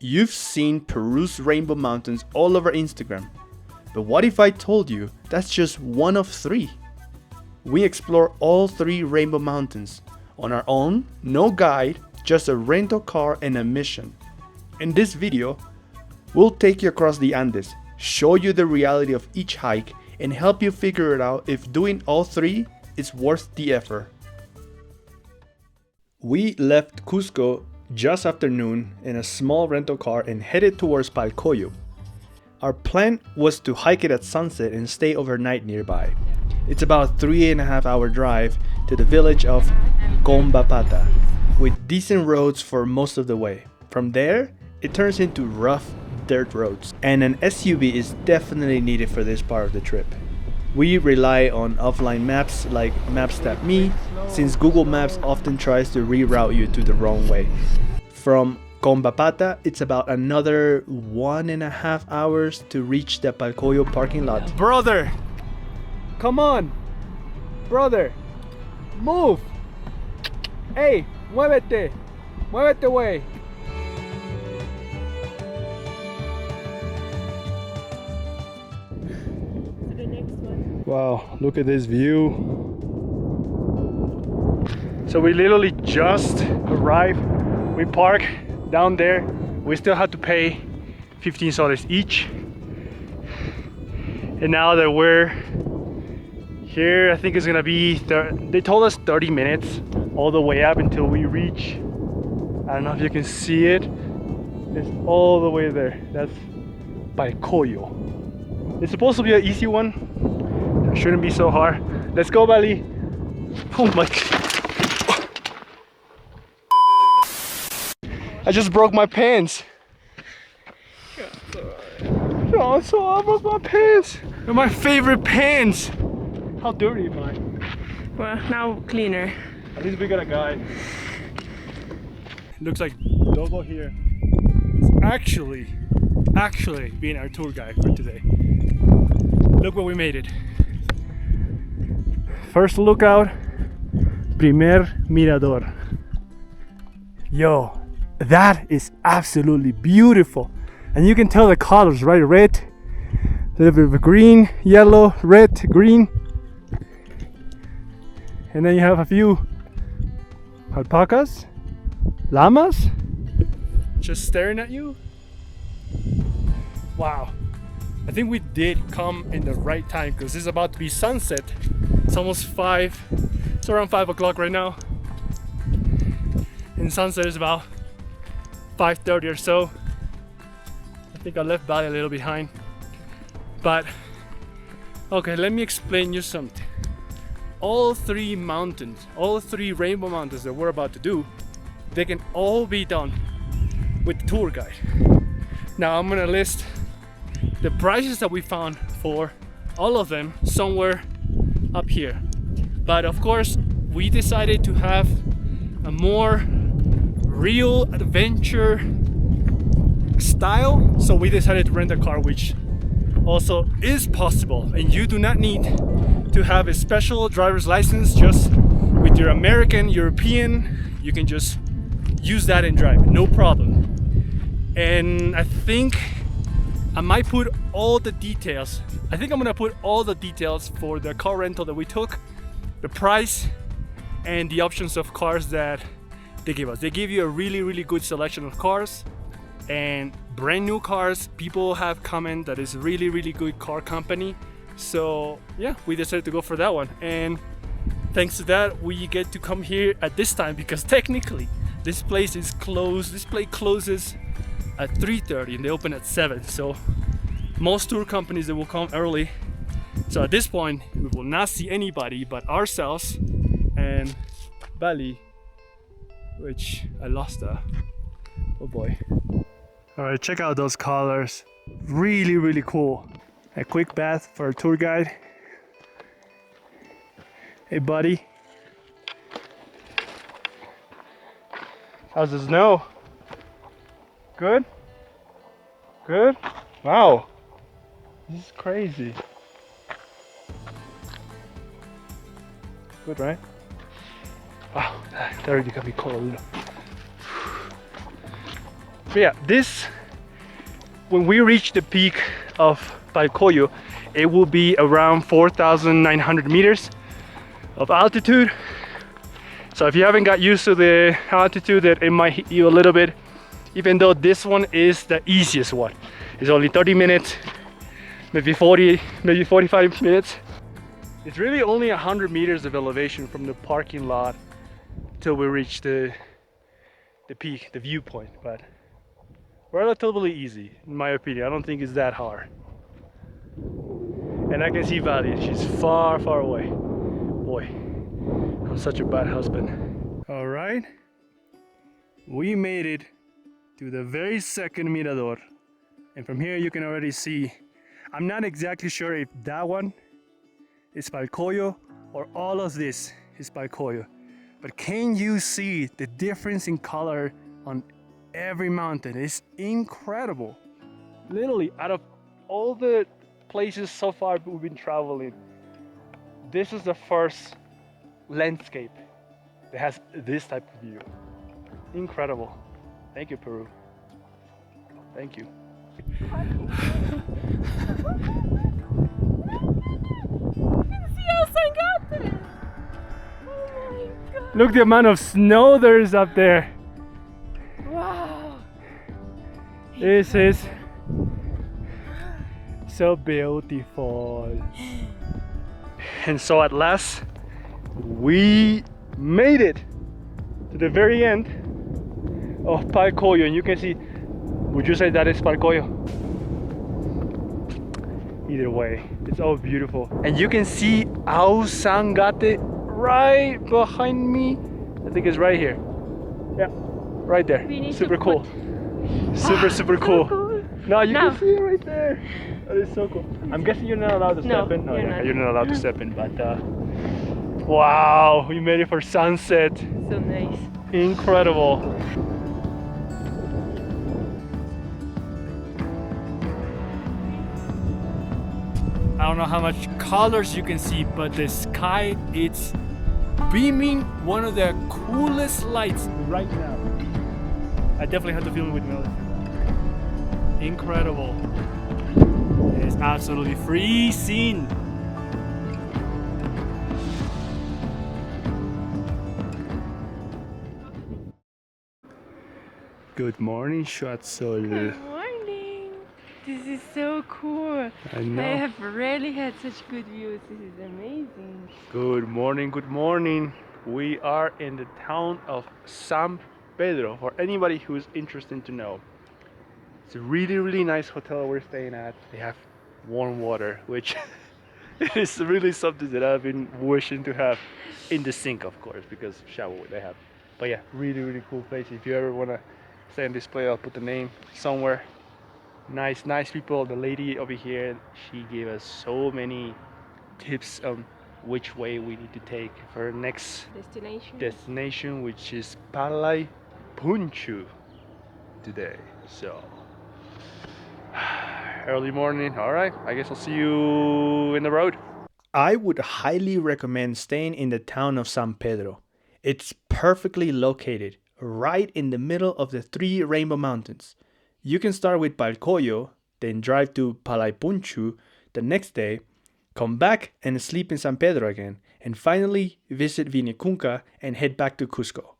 You've seen Peru's rainbow mountains all over Instagram, but what if I told you that's just one of 3? We explore all 3 rainbow mountains on our own, no guide, just a rental car and a mission. In this video, we'll take you across the Andes, show you the reality of each hike, and help you figure it out if doing all 3 is worth the effort. We left Cusco just after noon in a small rental car and headed towards Palcoyo. Our plan was to hike it at sunset and stay overnight nearby. It's about a 3.5 hour drive to the village of Combapata, with decent roads for most of the way. From there, it turns into rough dirt roads, and an SUV is definitely needed for this part of the trip. We rely on offline maps like Maps.me, since Google Maps often tries to reroute you to the wrong way. From Combapata, it's about another 1.5 hours to reach the Palcoyo parking lot. Brother! Come on! Brother! Move! Hey! Muévete! Muévete, way! Wow, look at this view. So we literally just arrived. We parked down there. We still had to pay 15 soles each. And now that we're here, I think it's gonna be, they told us 30 minutes all the way up until we reach, I don't know if you can see it. It's all the way there. That's Palcoyo. It's supposed to be an easy one. It shouldn't be so hard. Let's go, Valle. Oh my God. I just broke my pants. Oh, so I broke my pants. They're my favorite pants. How dirty am I? Well, now cleaner. At least we got a guide. Looks like Dogo here is actually being our tour guide for today. Look what we made it. First lookout, primer mirador. Yo, that is absolutely beautiful. And you can tell the colors, right? Red, a little bit of green, yellow, red, green. And then you have a few alpacas, llamas, just staring at you. Wow. I think we did come in the right time because it's about to be sunset. It's almost 5, it's around 5 o'clock right now. And sunset is about 5:30 or so. I think I left Valle a little behind. But, okay, let me explain you something. All 3 mountains, all 3 rainbow mountains that we're about to do, they can all be done with the tour guide. Now I'm gonna list the prices that we found for all of them somewhere up here. But of course, we decided to have a more real adventure style, so we decided to rent a car, which also is possible, and you do not need to have a special driver's license. Just with your American, European, you can just use that and drive, no problem. And I think I might put all the details. I think I'm gonna put all the details for the car rental that we took, the price, and the options of cars that they gave us. They gave you a really good selection of cars and brand new cars. People have commented that it's really good car company. So yeah, we decided to go for that one. And thanks to that, we get to come here at this time because technically this place is closed. This place closes at 3:30 and they open at 7. So most tour companies, they will come early. So at this point, we will not see anybody but ourselves and Valle, which I lost oh boy. All right, check out those colors. Really cool. A quick bath for a tour guide. Hey buddy. How's the snow? Good? Good? Wow. This is crazy. Good, right? Wow, that already got me cold. But yeah, this, when we reach the peak of Palcoyo, it will be around 4,900 meters of altitude. So if you haven't got used to the altitude, that it might hit you a little bit, even though this one is the easiest one. It's only 30 minutes, maybe 40, maybe 45 minutes. It's really only 100 meters of elevation from the parking lot till we reach the peak, the viewpoint, but relatively easy in my opinion. I don't think it's that hard. And I can see Valle, she's far, far away. Boy, I'm such a bad husband. All right, we made it to the very second mirador. And from here you can already see, I'm not exactly sure if that one is Palcoyo or all of this is Palcoyo. But can you see the difference in color on every mountain? It's incredible. Literally, out of all the places so far we've been traveling, this is the first landscape that has this type of view. Incredible. Thank you, Peru. Thank you. Look the amount of snow there is up there. Wow. This is so beautiful. And so at last, we made it to the very end of Palcoyo. And you can see, would you say that is Palcoyo? Either way, it's all beautiful. And you can see Ausangate right behind me. I think it's right here. Yeah, right there. Super cool. Super cool. No, you can see it right there. That is so cool. I'm guessing you're not allowed to step in. No, you're not allowed to step in. But wow, we made it for sunset. So nice. Incredible. I don't know how much colors you can see, but the sky, it's beaming one of the coolest lights right now. I definitely have to film it with Melody. Incredible. It's absolutely freezing. Good morning, Shuatzol. Good morning. This is so cool. I know. I have rarely had such good views. This is amazing. Good morning, good morning. We are in the town of San Pedro, for anybody who's interested to know. It's a really nice hotel we're staying at. They have warm water, which is really something that I've been wishing to have in the sink, of course, because shower they have. But yeah, really cool place. If you ever want to stay in this place, I'll put the name somewhere. Nice people. The lady over here, she gave us so many tips on which way we need to take for our next destination, which is Pallay Punchu today. So early morning. All right, I guess I'll see you in the road. I would highly recommend staying in the town of San Pedro. It's perfectly located right in the middle of the 3 Rainbow Mountains. You can start with Palcoyo, then drive to Pallay Punchu the next day, come back and sleep in San Pedro again, and finally visit Vinicunca and head back to Cusco.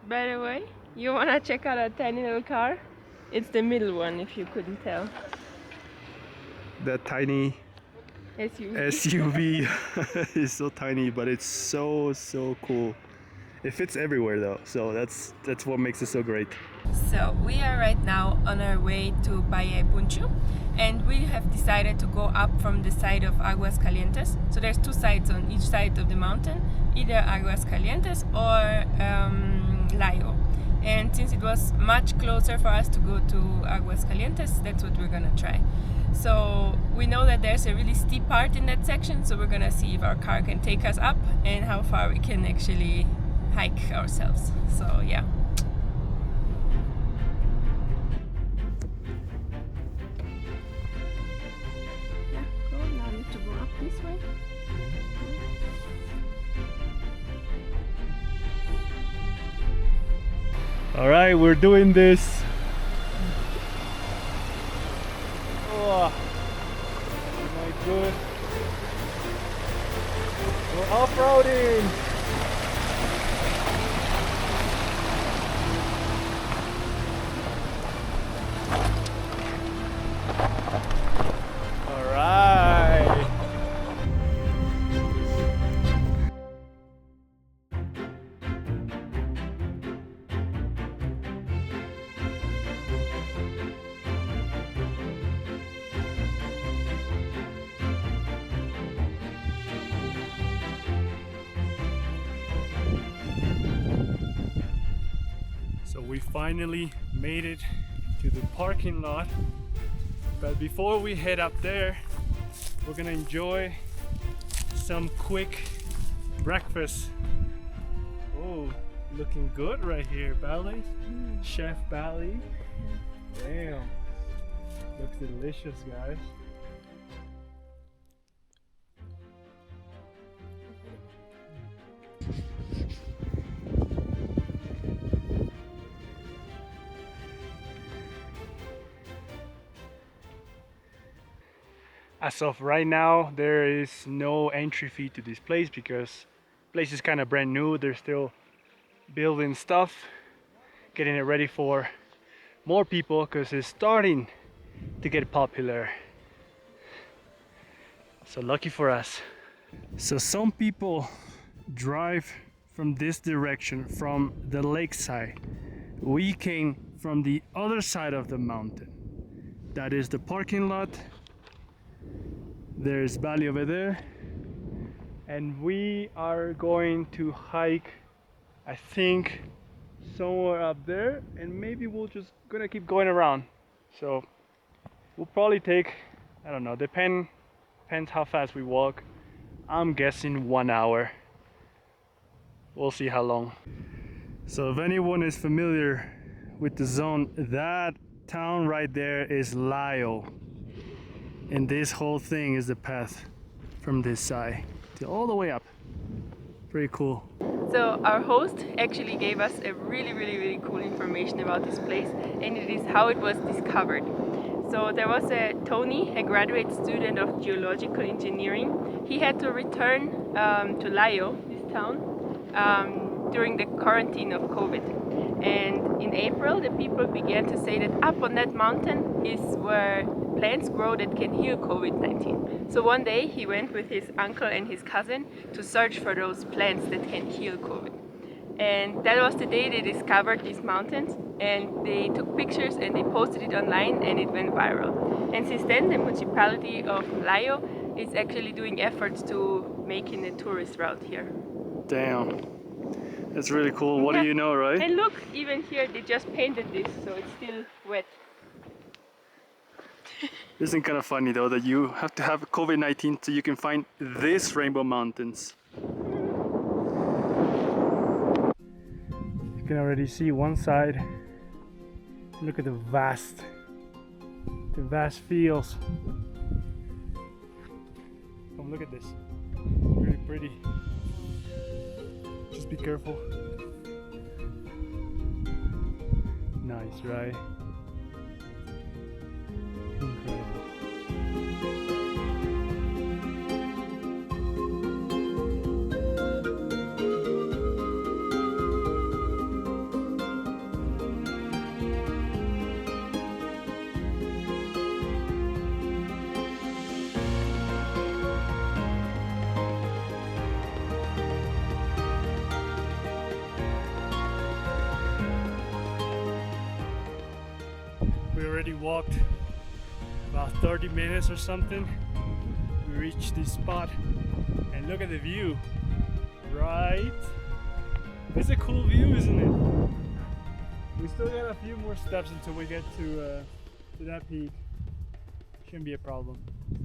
By the way, you wanna check out a tiny little car? It's the middle one, if you couldn't tell. That tiny SUV is so tiny, but it's so cool. It fits everywhere though, so that's what makes it so great. So we are right now on our way to Pallay Punchu, and we have decided to go up from the side of Aguascalientes. So there's 2 sides on each side of the mountain, either Aguascalientes or Layo. And since it was much closer for us to go to Aguascalientes, that's what we're gonna try. So we know that there's a really steep part in that section, so we're gonna see if our car can take us up and how far we can actually hike ourselves. So yeah. Yeah, go. Now I need to go up this way. All right, we're doing this. Oh, my good. We're off-roading. All right. So we finally made it to the parking lot, but before we head up there, we're gonna enjoy some quick breakfast. Oh, looking good right here, Pallay. Chef Pallay. Damn, looks delicious, guys. As of right now, there is no entry fee to this place because the place is kind of brand new. They're still building stuff, getting it ready for more people because it's starting to get popular. So lucky for us. So some people drive from this direction, from the lakeside. We came from the other side of the mountain. That is the parking lot. There's Valle over there, and we are going to hike, I think, somewhere up there, and maybe we'll just gonna keep going around. So we'll probably take, I don't know, depends how fast we walk. I'm guessing 1 hour. We'll see how long. So if anyone is familiar with the zone, that town right there is Layo. And this whole thing is the path from this side to all the way up. Pretty cool. So our host actually gave us a really cool information about this place, and it is how it was discovered. So there was a Tony, a graduate student of geological engineering. He had to return to Layo, this town, during the quarantine of COVID. And in April, the people began to say that up on that mountain is where plants grow that can heal COVID-19. So one day he went with his uncle and his cousin to search for those plants that can heal COVID. And that was the day they discovered these mountains, and they took pictures and they posted it online, and it went viral. And since then, the municipality of Layo is actually doing efforts to making a tourist route here. Damn, that's really cool. What do you know, right? And look, even here they just painted this, so it's still wet. Isn't kind of funny though that you have to have COVID-19 so you can find these rainbow mountains. You can already see one side. Look at the vast fields. Come look at this. It's really pretty. Just be careful. Nice, right? Incredible. We already walked about 30 minutes or something. We reached this spot and look at the view, right? It's a cool view, isn't it? We still got a few more steps until we get to that peak. Shouldn't be a problem,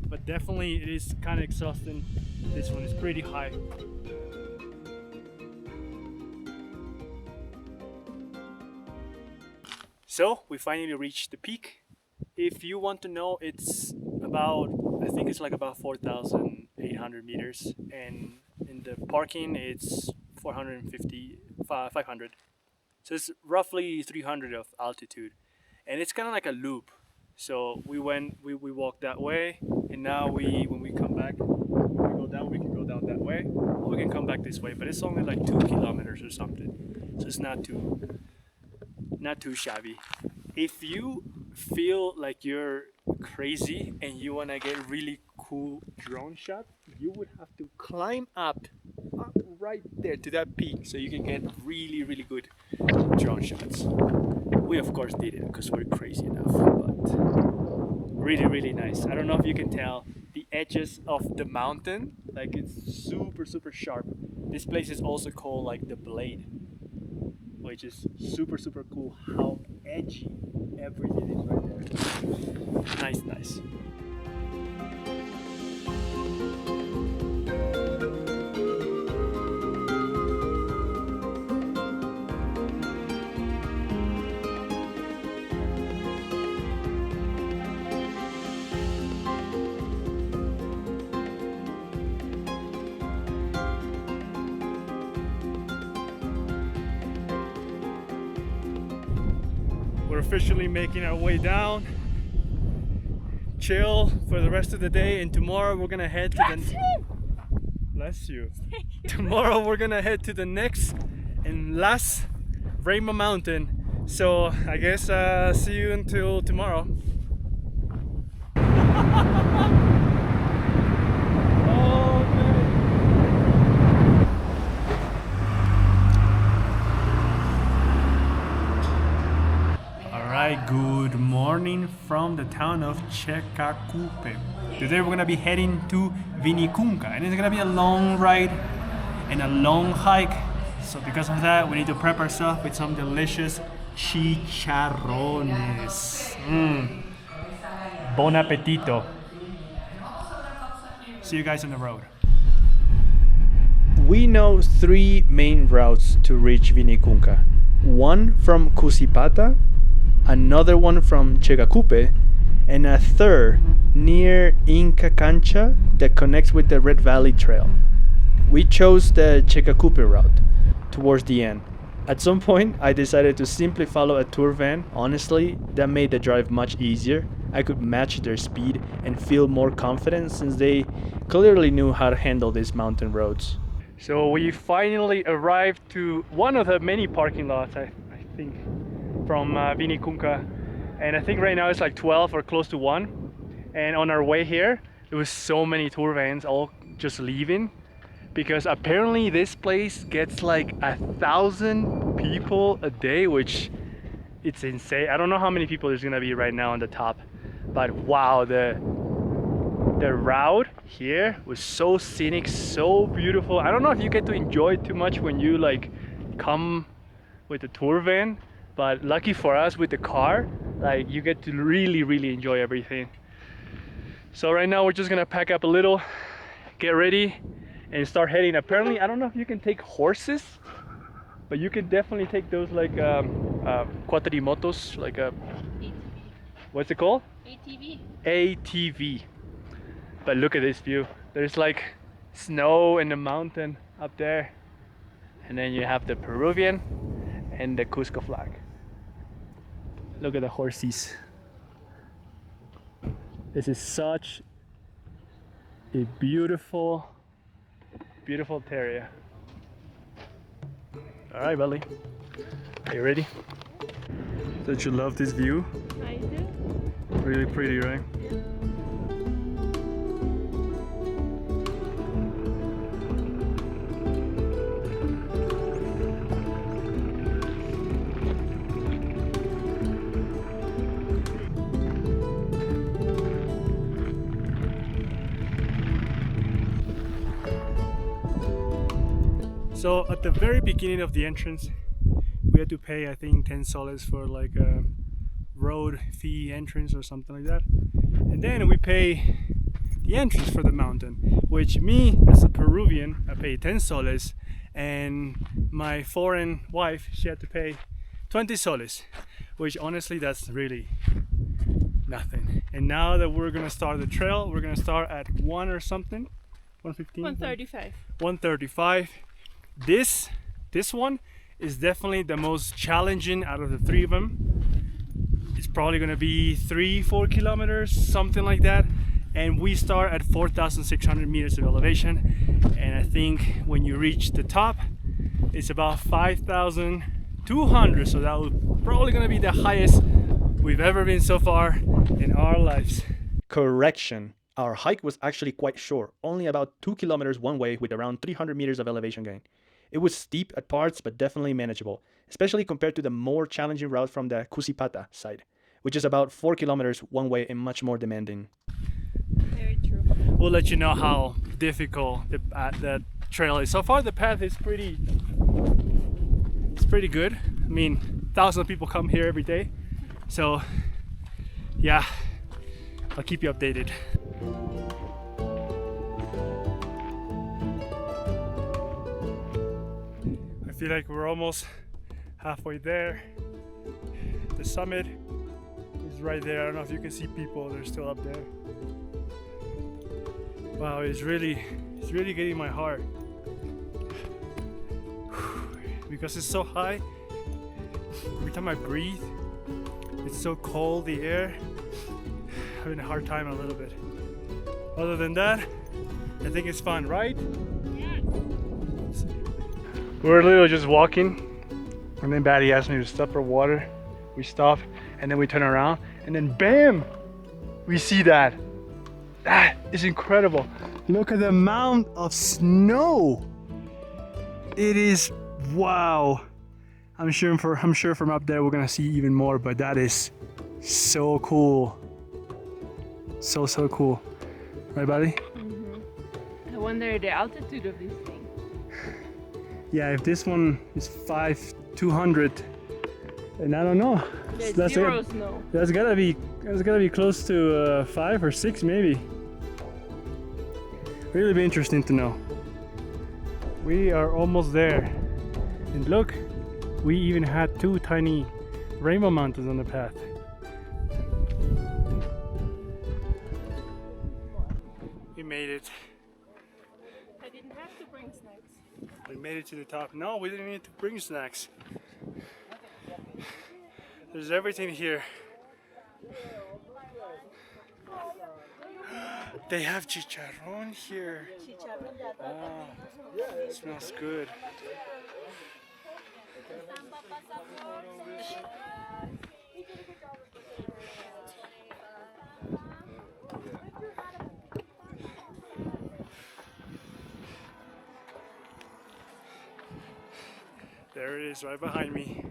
but definitely it is kind of exhausting. This one is pretty high. So we finally reached the peak. If you want to know, it's about, I think it's like about 4,800 meters, and in the parking it's 500. So it's roughly 300 of altitude, and it's kind of like a loop. So we walked that way, and now when we come back, when we go down, we can go down that way, or we can come back this way. But it's only like 2 kilometers or something, so it's not too shabby. If you feel like you're crazy and you want to get really cool drone shots, you would have to climb up right there to that peak so you can get really good drone shots. We of course did it because we're crazy enough, but really nice. I don't know if you can tell the edges of the mountain, like it's super sharp. This place is also called like the Blade, which is super cool how edgy everything is right there. Nice. We're officially making our way down. Chill for the rest of the day, and tomorrow we're gonna head to Bless you. Tomorrow we're gonna head to the next and last Rainbow Mountain. So I guess see you until tomorrow. Good morning from the town of Checacupe. Today we're gonna be heading to Vinicunca, and it's gonna be a long ride and a long hike. So because of that, we need to prep ourselves with some delicious chicharrones. Bon appetito. See you guys on the road. We know 3 main routes to reach Vinicunca. One from Cusipata, another one from Checacupe, and a third near Inca Cancha that connects with the Red Valley Trail. We chose the Checacupe route towards the end. At some point, I decided to simply follow a tour van. Honestly, that made the drive much easier. I could match their speed and feel more confident since they clearly knew how to handle these mountain roads. So we finally arrived to one of the many parking lots, I think, from Vinicunca, and I think right now it's like 12 or close to 1. And on our way here, there was so many tour vans all just leaving, because apparently this place gets like 1,000 people a day, which it's insane. I don't know how many people there's gonna be right now on the top, but wow, the route here was so scenic, so beautiful. I don't know if you get to enjoy it too much when you like come with the tour van, but lucky for us with the car, like you get to really enjoy everything. So right now we're just gonna pack up a little, get ready, and start heading. Apparently, I don't know if you can take horses, but you can definitely take those like cuatrimotos, like a ATV. What's it called? ATV. But look at this view. There's like snow in the mountain up there, and then you have the Peruvian and the Cusco flag. Look at the horses. This is such a beautiful area. All right, Valle, are you ready? Don't you love this view? I do. Really pretty, right? So at the very beginning of the entrance, we had to pay, I think, 10 soles for like a road fee entrance or something like that. And then we pay the entrance for the mountain, which me as a Peruvian, I paid 10 soles, and my foreign wife, she had to pay 20 soles, which honestly that's really nothing. And now that we're gonna start the trail, we're gonna start at 1 or something, 1:15? 1:35. 1:35. This one is definitely the most challenging out of the three of them. It's probably gonna be 3-4 kilometers, something like that. And we start at 4,600 meters of elevation. And I think when you reach the top, it's about 5,200. So that was probably gonna be the highest we've ever been so far in our lives. Correction. Our hike was actually quite short, only about 2 kilometers one way with around 300 meters of elevation gain. It was steep at parts, but definitely manageable, especially compared to the more challenging route from the Kusipata side, which is about 4 kilometers one way and much more demanding. Very true. We'll let you know how difficult that trail is. So far the path is pretty good. I mean, thousands of people come here every day. So yeah, I'll keep you updated. I feel like we're almost halfway there. The summit is right there. I don't know if you can see people, they're still up there. Wow, it's really getting my heart. Because it's so high, every time I breathe, it's so cold, the air. Having a hard time a little bit. Other than that, I think it's fun, right? Yes. We're literally just walking, and then Batty asked me to stop for water. We stop, and then we turn around, and then bam! We see that. That is incredible. Look at the amount of snow. It is, wow. I'm sure from up there we're gonna see even more, but that is so cool. So cool. Right, buddy? I wonder the altitude of this thing. Yeah, if this one is 5,200, and I don't know. There's zero snow. That's gotta be close to 5 or 6 maybe. Really be interesting to know. We are almost there. And look, we even had 2 tiny rainbow mountains on the path. We made it. I didn't have to bring snacks. We made it to the top. No, we didn't need to bring snacks. There's everything here. They have chicharrón here. Wow, it smells good. There it is, right behind me.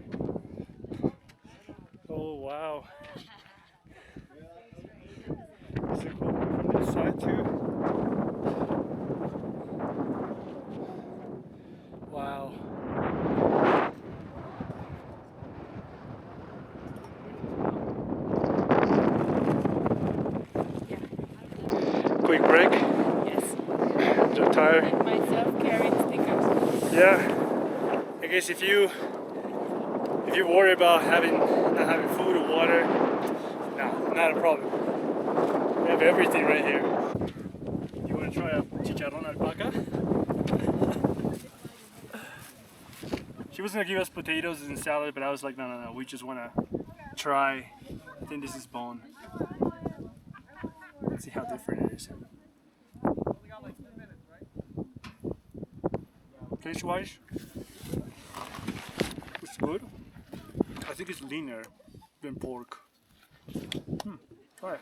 Oh wow. Is it cool from this side too? Wow. Quick break. Yes. So tired. Myself carrying stickers. Yeah. I guess if you worry about not having food or water, no, not a problem. We have everything right here. You want to try a chicharrón alpaca? She was gonna give us potatoes and salad, but I was like, no, we just want to try. I think this is bone. Let's see how different it is. Taste wise, it's good. I think it's leaner than pork. Try it.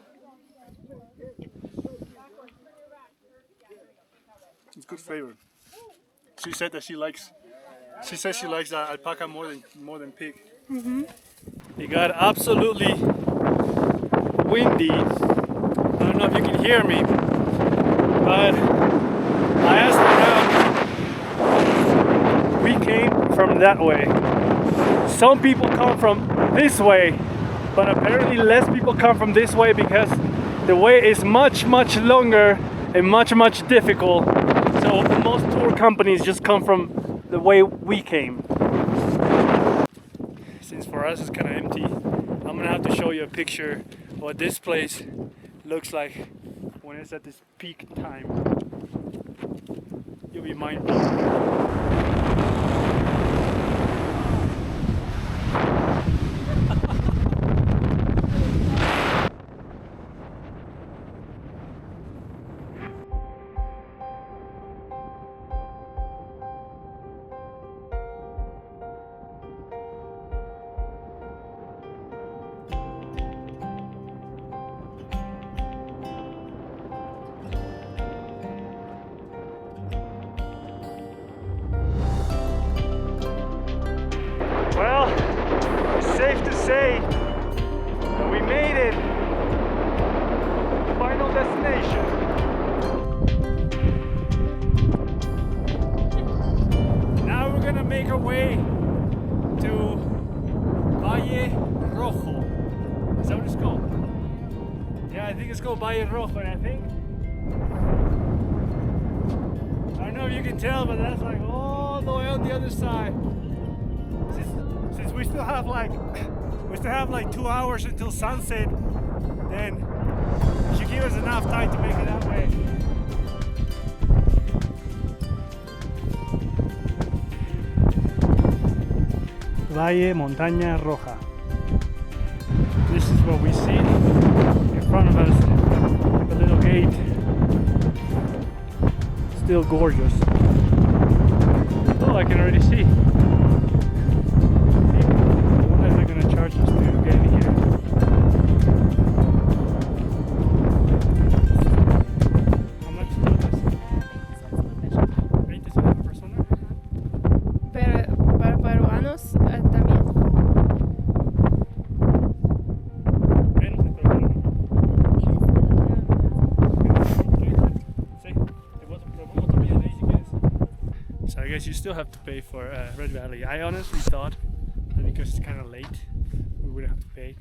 It's good flavor. She said that she says she likes alpaca more than pig. It got absolutely windy. I don't know if you can hear me, but I asked around. We came from that way. Some people come from this way, but apparently less people come from this way because the way is much longer and much difficult. So most tour companies just come from the way we came. Since for us it's kind of empty, I'm gonna have to show you a picture of what this place looks like when it's at this peak time. You'll be mind blown. Rojo. Is that what it's called? Yeah, I think it's called Valle Rojo, and I think, I don't know if you can tell, but that's like all the way on the other side. Since we still have like 2 hours until sunset, then it should give us enough time to make it that way. Valle Montaña Roja. This is what we see in front of us, the little gate. Still gorgeous. Oh, I can already see. I wonder if they're gonna charge us to get in here. How much is this? 20 soles per persona? Pero para peruanos también. Menos de peruano. Sí, te voy a tomar de ahí si quieres. So I guess you still have to pay for Red Valley. I honestly thought that because it's kind of late, we wouldn't have to pay.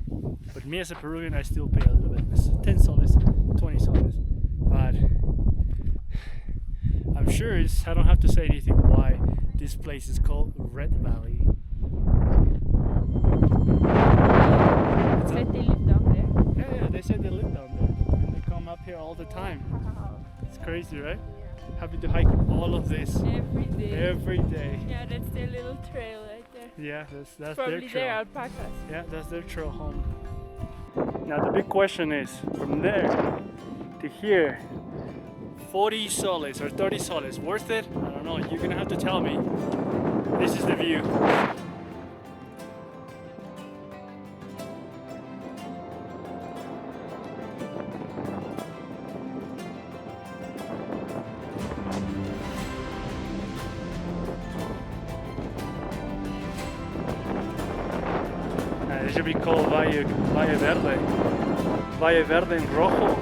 But me as a Peruvian, I still pay a little bit. It's 10 soles, 20 soles. But I'm sure I don't have to say anything why this place is called Red Valley. Said they live down there. Yeah, they said they live down there. And they come up here all the time. It's crazy, right? Having to hike all of this Every day. every day. Yeah, that's their little trail right there. Yeah, that's their Probably trail. their alpacas. Yeah, that's their trail home. Now the big question is, from there to here, 40 soles or 30 soles, worth it? I don't know, you're gonna have to tell me. This is the view. It should be called Valle Verde. Valle Verde en Rojo.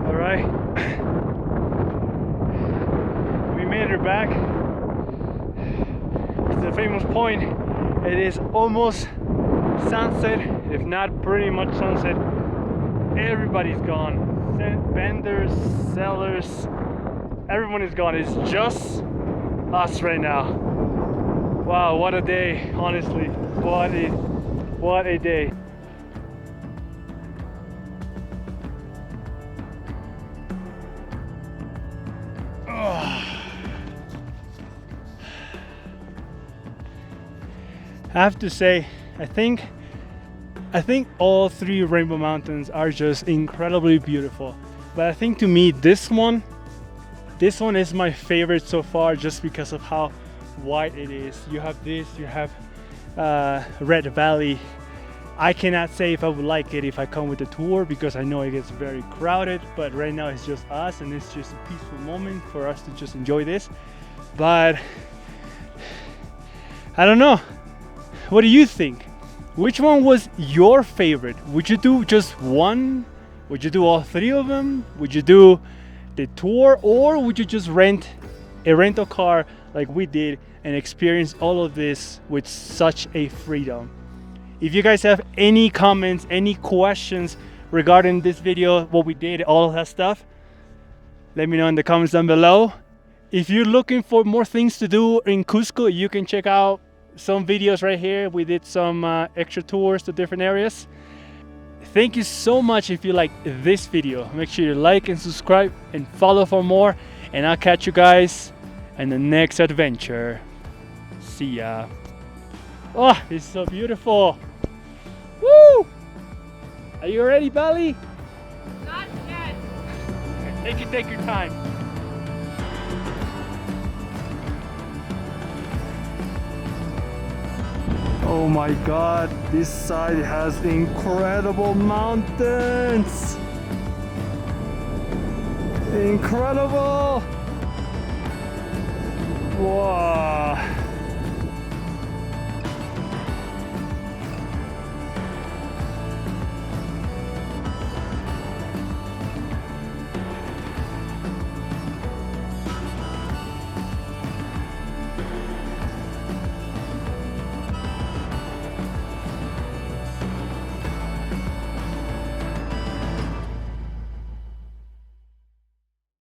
Alright, we made it back to the famous point. It is almost sunset, if not pretty much sunset. Everybody's gone. Vendors, sellers, everyone is gone. It's just us right now. Wow, what a day, honestly. What a day. I have to say, I think all three Rainbow Mountains are just incredibly beautiful. But I think to me, this one is my favorite so far, just because of how wide it is. You have this, you have Red Valley. I cannot say if I would like it if I come with a tour, because I know it gets very crowded, but right now it's just us and it's just a peaceful moment for us to just enjoy this. But I don't know. What do you think? Which one was your favorite? Would you do just one? Would you do all three of them? Would you do the tour, or would you just rent a rental car like we did and experience all of this with such a freedom? If you guys have any comments, any questions regarding this video, what we did, all of that stuff, let me know in the comments down below. If you're looking for more things to do in Cusco, you can check out some videos right here. We did some extra tours to different areas. Thank you so much. If you like this video, make sure you like and subscribe and follow for more, and I'll catch you guys in the next adventure. See ya. Oh, it's so beautiful. Woo! Are you ready, Valle? Not yet. Okay, take your time. Oh my god, this side has incredible mountains! Incredible! Wow!